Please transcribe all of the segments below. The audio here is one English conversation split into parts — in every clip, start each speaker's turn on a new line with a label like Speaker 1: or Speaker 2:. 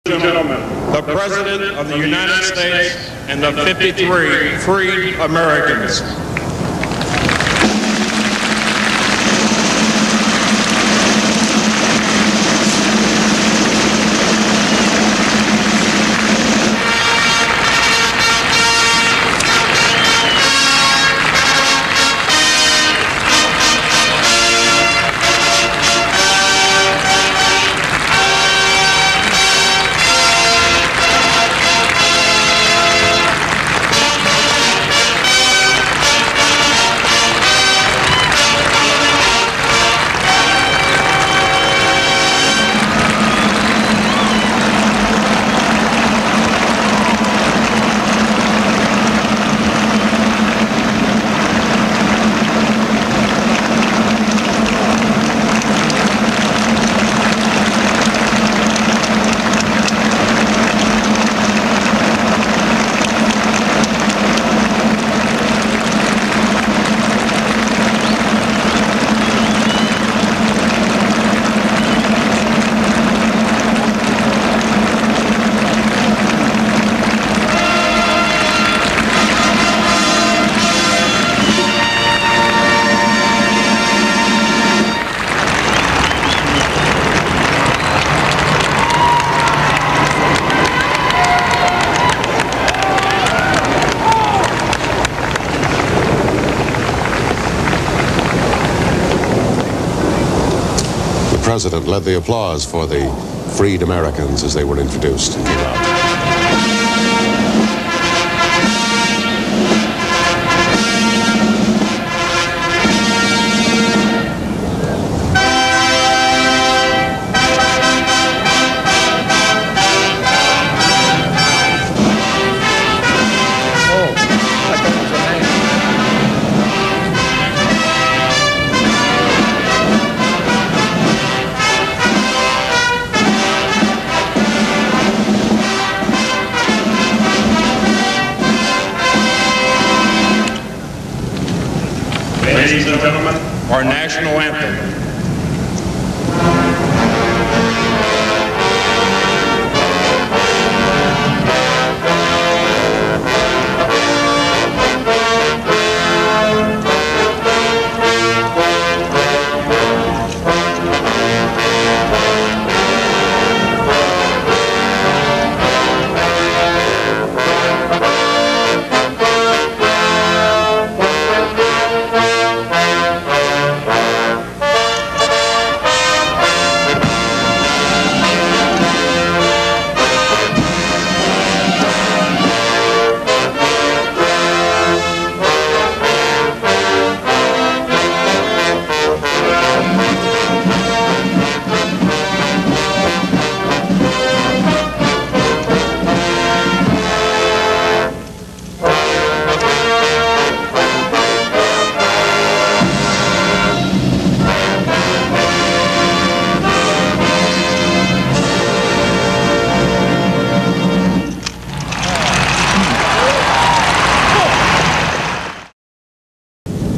Speaker 1: Gentlemen, the President of the United States and the 53 freed Americans.
Speaker 2: The President led the applause for the freed Americans as they were introduced and came out.
Speaker 1: Ladies and gentlemen, our national anthem.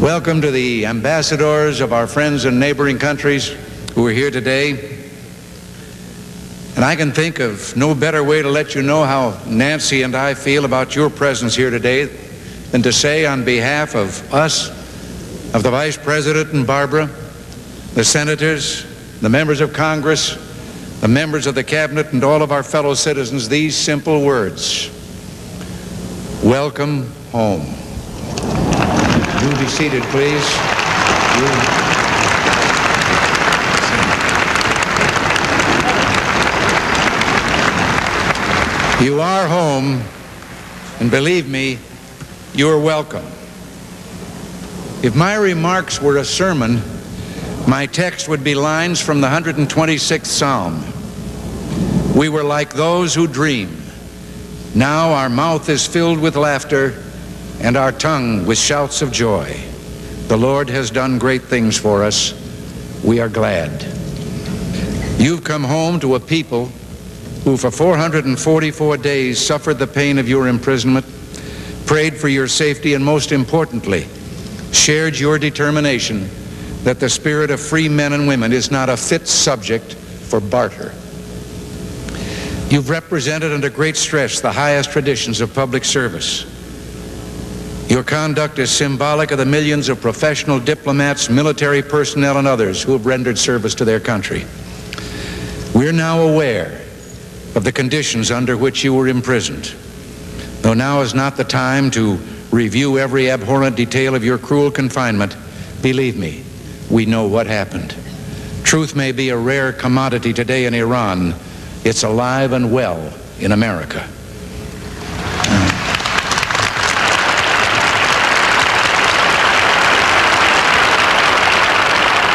Speaker 3: Welcome to the ambassadors of our friends in neighboring countries who are here today. And I can think of no better way to let you know how Nancy and I feel about your presence here today than to say on behalf of us, of the Vice President and Barbara, the senators, the members of Congress, the members of the Cabinet, and all of our fellow citizens, these simple words: welcome home. You be seated, please. You are home, and believe me, you are welcome. If my remarks were a sermon, my text would be lines from the 126th Psalm. We were like those who dream. Now our mouth is filled with laughter, and our tongue with shouts of joy. The Lord has done great things for us. We are glad. You've come home to a people who for 444 days suffered the pain of your imprisonment, prayed for your safety, and most importantly, shared your determination that the spirit of free men and women is not a fit subject for barter. You've represented under great stress the highest traditions of public service. Your conduct is symbolic of the millions of professional diplomats, military personnel, and others who have rendered service to their country. We're now aware of the conditions under which you were imprisoned. Though now is not the time to review every abhorrent detail of your cruel confinement, believe me, we know what happened. Truth may be a rare commodity today in Iran. It's alive and well in America.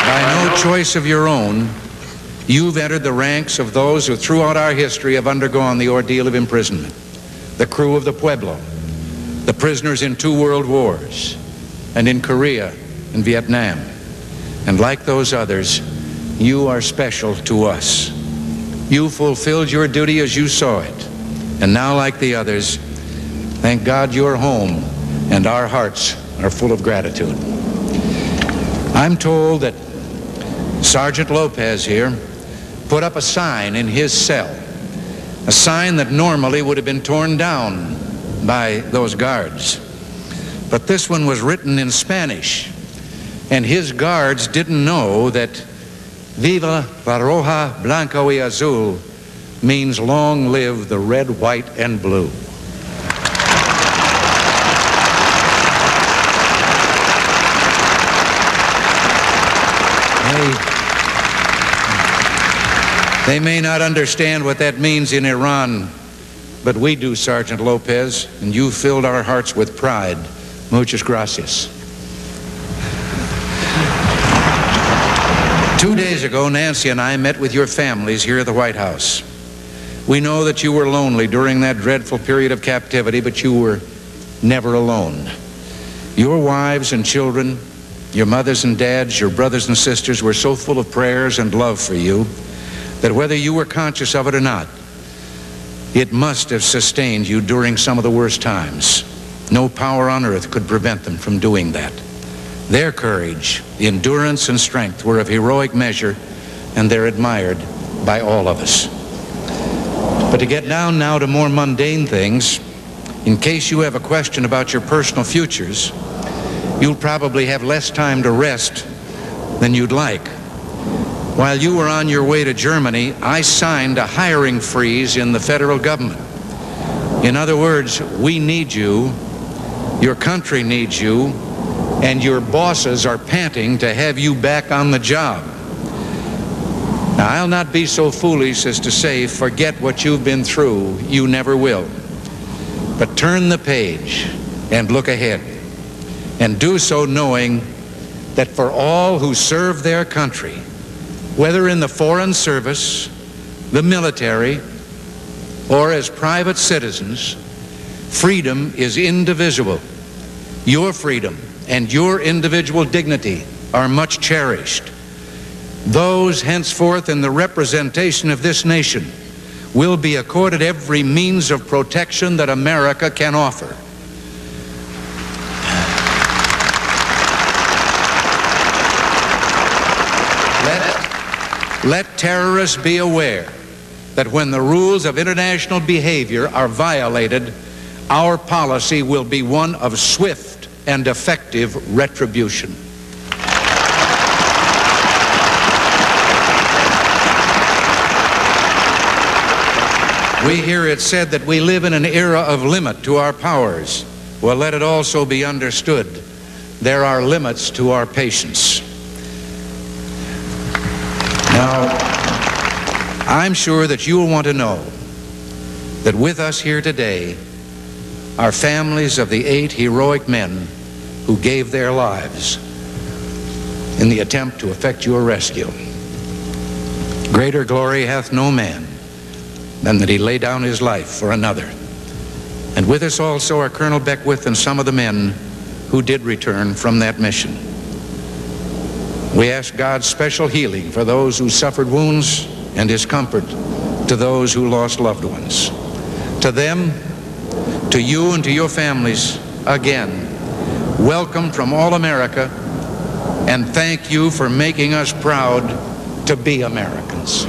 Speaker 3: By no choice of your own, you've entered the ranks of those who throughout our history have undergone the ordeal of imprisonment. The crew of the Pueblo, the prisoners in 2 world wars, and in Korea and Vietnam. And like those others, you are special to us. You fulfilled your duty as you saw it. And now, like the others, thank God you're home, and our hearts are full of gratitude. I'm told that Sergeant Lopez here put up a sign in his cell, a sign that normally would have been torn down by those guards. But this one was written in Spanish, and his guards didn't know that Viva la Roja, Blanco y Azul means long live the red, white, and blue. They may not understand what that means in Iran, but we do, Sergeant Lopez, and you filled our hearts with pride. Muchas gracias. 2 days ago, Nancy and I met with your families here at the White House. We know that you were lonely during that dreadful period of captivity, but you were never alone. Your wives and children, your mothers and dads, your brothers and sisters were so full of prayers and love for you that whether you were conscious of it or not, it must have sustained you during some of the worst times. No power on earth could prevent them from doing that. Their courage, endurance, and strength were of heroic measure, and they're admired by all of us. But to get down now to more mundane things, in case you have a question about your personal futures, you'll probably have less time to rest than you'd like. While you were on your way to Germany, I signed a hiring freeze in the federal government. In other words, we need you, your country needs you, and your bosses are panting to have you back on the job. Now, I'll not be so foolish as to say, forget what you've been through. You never will. But turn the page and look ahead, and do so knowing that for all who serve their country, whether in the foreign service, the military, or as private citizens, freedom is indivisible. Your freedom and your individual dignity are much cherished. Those henceforth in the representation of this nation will be accorded every means of protection that America can offer. Let terrorists be aware that when the rules of international behavior are violated, our policy will be one of swift and effective retribution. We hear it said that we live in an era of limit to our powers. Well, let it also be understood there are limits to our patience. Now, I'm sure that you will want to know that with us here today are families of the 8 heroic men who gave their lives in the attempt to effect your rescue. Greater glory hath no man than that he lay down his life for another. And with us also are Colonel Beckwith and some of the men who did return from that mission. We ask God's special healing for those who suffered wounds and his comfort to those who lost loved ones. To them, to you and to your families, again, welcome from all America, and thank you for making us proud to be Americans.